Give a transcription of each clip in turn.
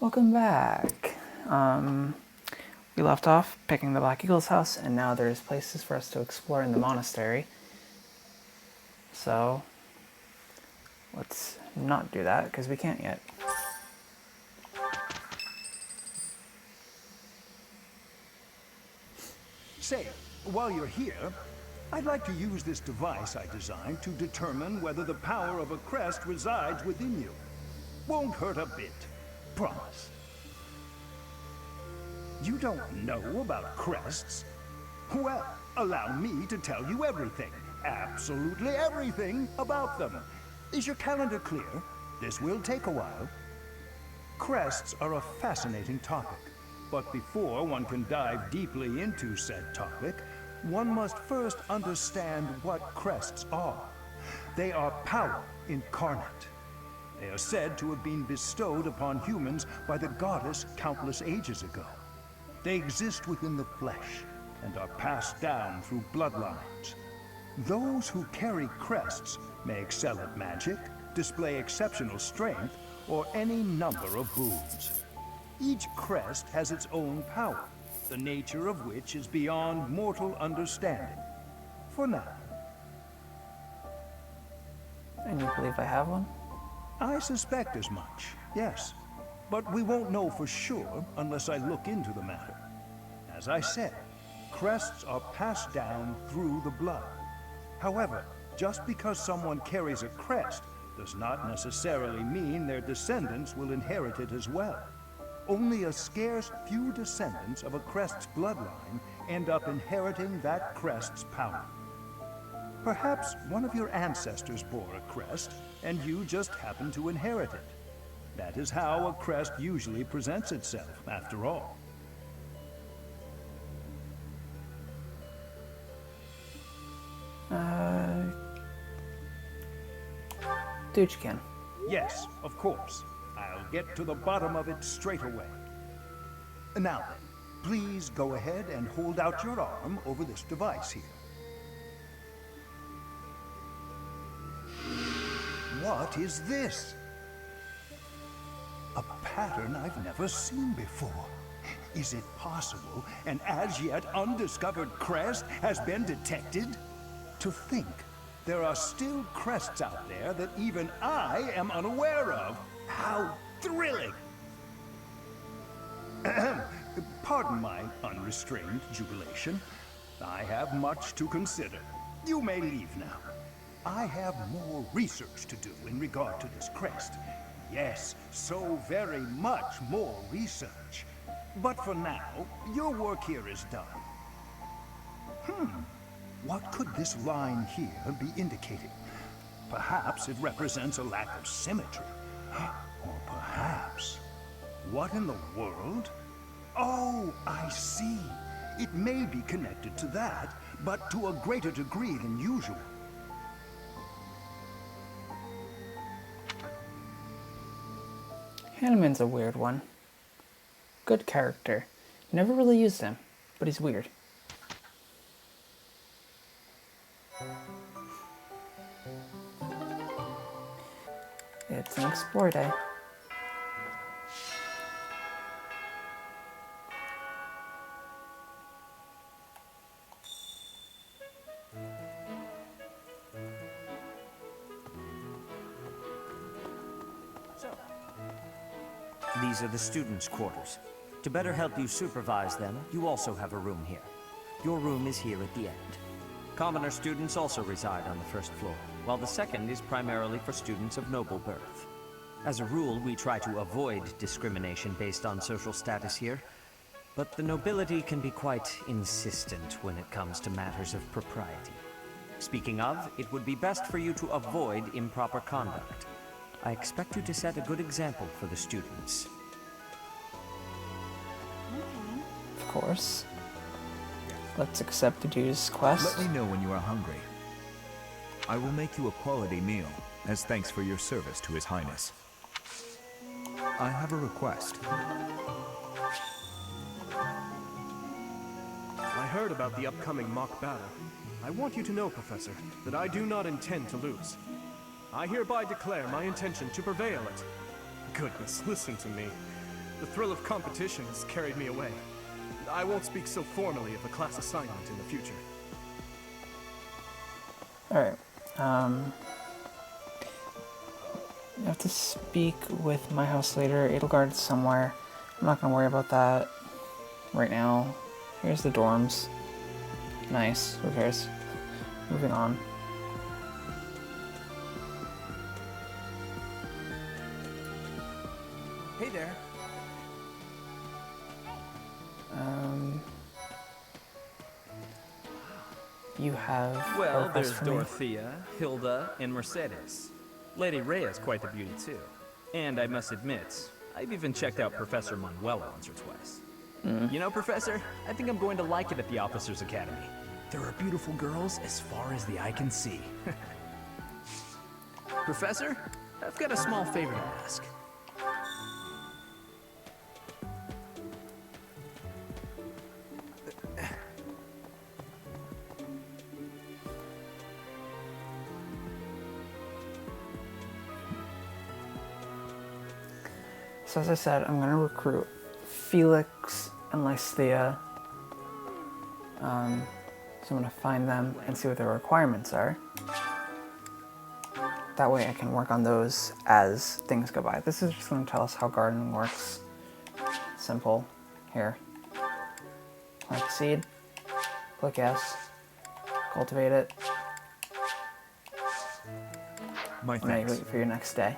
Welcome back. We left off picking the Black Eagle's house, and now there's places for us to explore in the monastery. So, let's not do that, because we can't yet. Say, while you're here, I'd like to use this device I designed to determine whether the power of a crest resides within you. Won't hurt a bit. Promise. You don't know about crests? Well, allow me to tell you everything, absolutely everything about them. Is your calendar clear? This will take a while. Crests are a fascinating topic, but before one can dive deeply into said topic, one must first understand what crests are. They are power incarnate. They are said to have been bestowed upon humans by the goddess countless ages ago. They exist within the flesh and are passed down through bloodlines. Those who carry crests may excel at magic, display exceptional strength, or any number of boons. Each crest has its own power, the nature of which is beyond mortal understanding. For now. And you believe I have one? I suspect as much, yes. But we won't know for sure unless I look into the matter. As I said, crests are passed down through the blood. However, just because someone carries a crest does not necessarily mean their descendants will inherit it as well. Only a scarce few descendants of a crest's bloodline end up inheriting that crest's power. Perhaps one of your ancestors bore a crest, and you just happen to inherit it. That is how a crest usually presents itself, after all. Do what you can. Yes, of course. I'll get to the bottom of it straight away. Now then, please go ahead and hold out your arm over this device here. What is this? A pattern I've never seen before. Is it possible an as yet undiscovered crest has been detected? To think there are still crests out there that even I am unaware of. How thrilling! Pardon my unrestrained jubilation. I have much to consider. You may leave now. I have more research to do in regard to this crest. Yes, so very much more research. But for now, your work here is done. What could this line here be indicating? Perhaps it represents a lack of symmetry. Or perhaps... What in the world? Oh, I see. It may be connected to that, but to a greater degree than usual. Hanneman's a weird one. Good character. Never really used him, but he's weird. It's an explore day. These are the students' quarters. To better help you supervise them, you also have a room here. Your room is here at the end. Commoner students also reside on the first floor, while the second is primarily for students of noble birth. As a rule, we try to avoid discrimination based on social status here, but the nobility can be quite insistent when it comes to matters of propriety. Speaking of, it would be best for you to avoid improper conduct. I expect you to set a good example for the students. Of course. Let's accept the dude's quest. Let me know when you are hungry. I will make you a quality meal, as thanks for your service to His Highness. I have a request. I heard about the upcoming mock battle. I want you to know, Professor, that I do not intend to lose. I hereby declare my intention to prevail at... Goodness, listen to me. The thrill of competition has carried me away. I won't speak so formally of a class assignment in the future. Alright, you have to speak with my house leader. Edelgard's somewhere. I'm not gonna worry about that right now. Here's the dorms. Nice, who cares? Moving on. Hey there. You have a Well, request there's for me? Dorothea, Hilda, and Mercedes. Lady Rhea's quite the beauty, too. And I must admit, I've even checked out Professor Manuela once or twice. You know, Professor, I think I'm going to like it at the Officers' Academy. There are beautiful girls as far as the eye can see. Professor, I've got a small favor to ask. So as I said, I'm going to recruit Felix and Lysthea. So I'm going to find them and see what their requirements are. That way I can work on those as things go by. This is just going to tell us how gardening works. Simple. Here. Plant the seed. Click yes. Cultivate it. My And now you thanks. wait for your next day.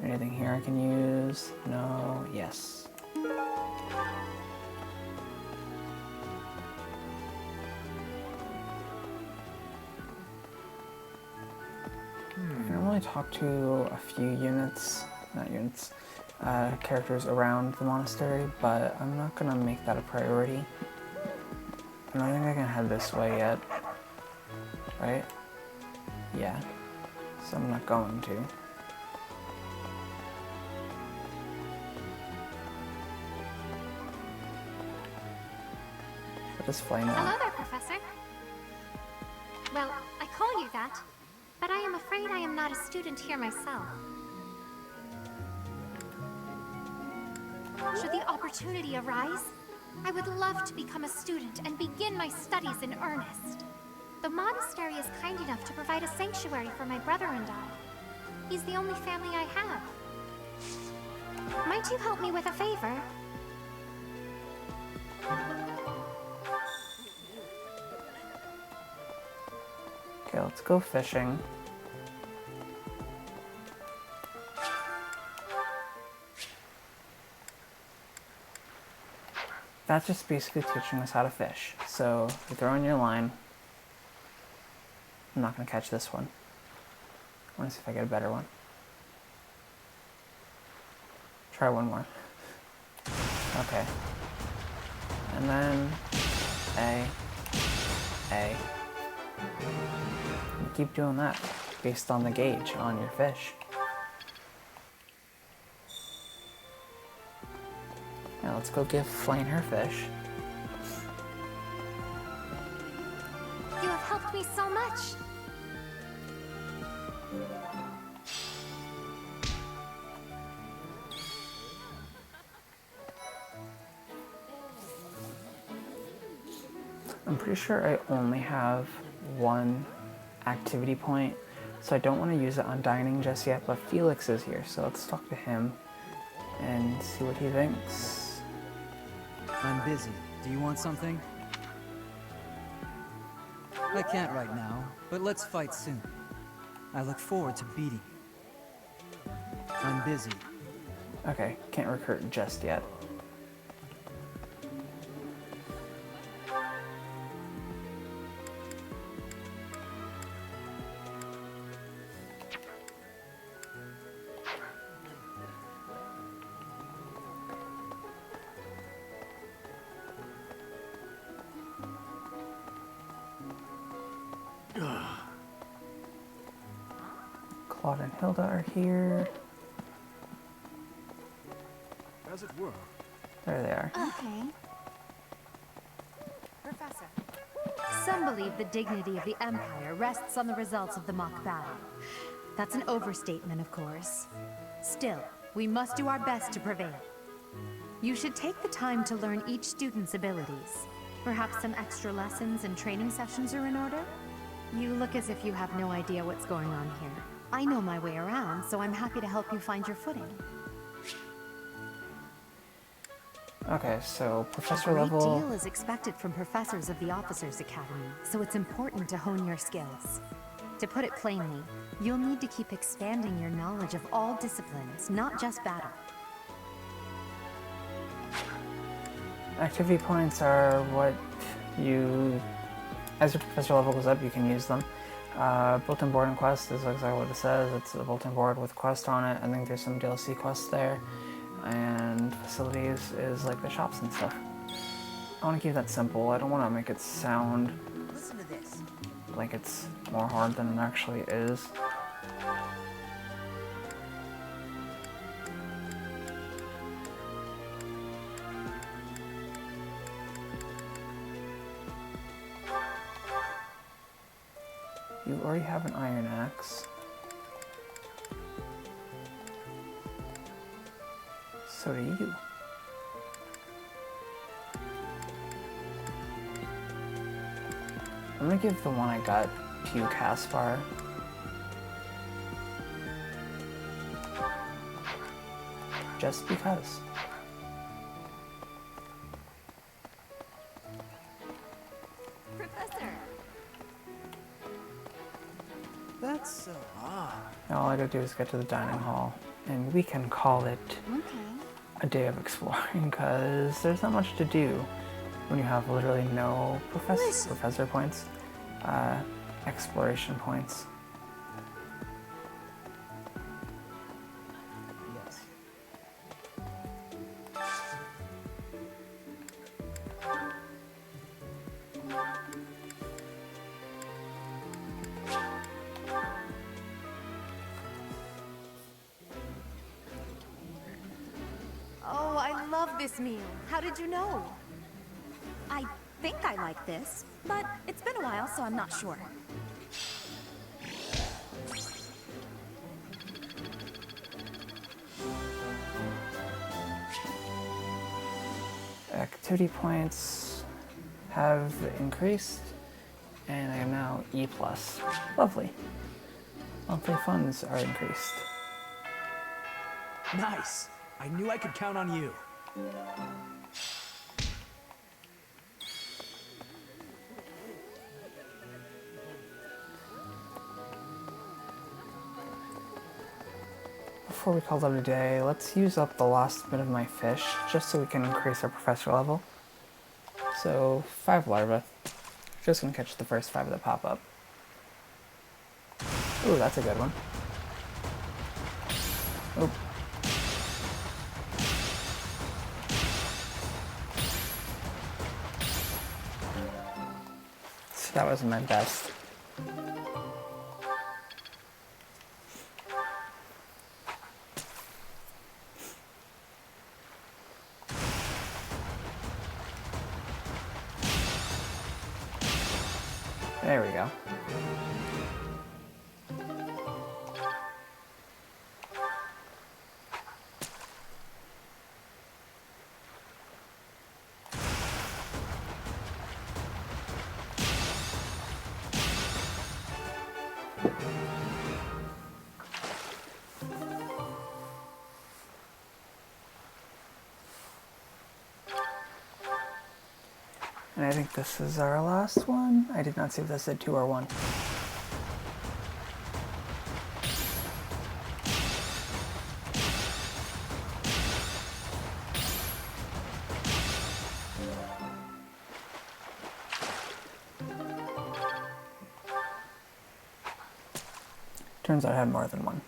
Anything here I can use? No. Yes. I can only talk to a few characters around the monastery, but I'm not gonna make that a priority. I don't think I can head this way yet. Right? Yeah. So I'm not going to. What is flame on? Hello there, Professor. Well, I call you that, but I am afraid I am not a student here myself. Should the opportunity arise, I would love to become a student and begin my studies in earnest. The monastery is kind enough to provide a sanctuary for my brother and I. He's the only family I have. Might you help me with a favor? Okay, let's go fishing. That's just basically teaching us how to fish. So, you throw in your line. I'm not going to catch this one. I want to see if I get a better one. Try one more. Okay. And then A. You keep doing that based on the gauge on your fish. Now let's go give Flame her fish. You have helped me so much. I'm pretty sure I only have one activity point, so I don't want to use it on dining just yet, but Felix is here, so let's talk to him and see what he thinks. I'm busy. Do you want something? I can't right now, but let's fight soon. I look forward to beating you. I'm busy. Okay, can't recruit just yet. Claude and Hilda are here. As it were. There they are. Okay. Professor, Some believe the dignity of the Empire rests on the results of the mock battle. That's an overstatement, of course. Still, we must do our best to prevail. You should take the time to learn each student's abilities. Perhaps some extra lessons and training sessions are in order? You look as if you have no idea what's going on here. I know my way around, so I'm happy to help you find your footing. Okay, so professor A great level. deal is expected from professors of the Officers Academy, so it's important to hone your skills. To put it plainly, you'll need to keep expanding your knowledge of all disciplines, not just battle. Activity points are what you, as your professor level goes up, you can use them. Bulletin board and quest is exactly what it says. It's a bulletin board with a quest on it. I think there's some DLC quests there. And facilities is like the shops and stuff. I want to keep that simple. I don't want to make it sound like it's more hard than it actually is. You already have an iron axe. So do you. I'm gonna give the one I got to you, Caspar. Just because. Professor! That's so odd. Now all I gotta do is get to the dining hall, and we can call it Okay. a day of exploring, because there's not much to do when you have literally no professor points, exploration points. Yes. Oh, I love this meal. How did you know? I think I like this, but it's been a while, so I'm not sure. Activity points have increased, and I am now E+. Lovely. Monthly funds are increased. Nice. I knew I could count on you. Before we call it a day, let's use up the last bit of my fish, just so we can increase our professor level. So, 5 larvae. Just gonna catch the first 5 that pop up. Ooh, that's a good one. Oop. So that wasn't my best. There we go. And I think this is our last one. I did not see if that said 2 or 1. Turns out I had more than 1.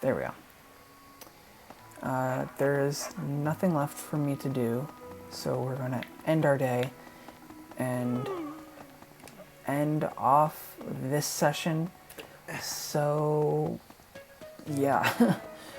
There we go. There's nothing left for me to do, so we're gonna end our day and end off this session So, yeah.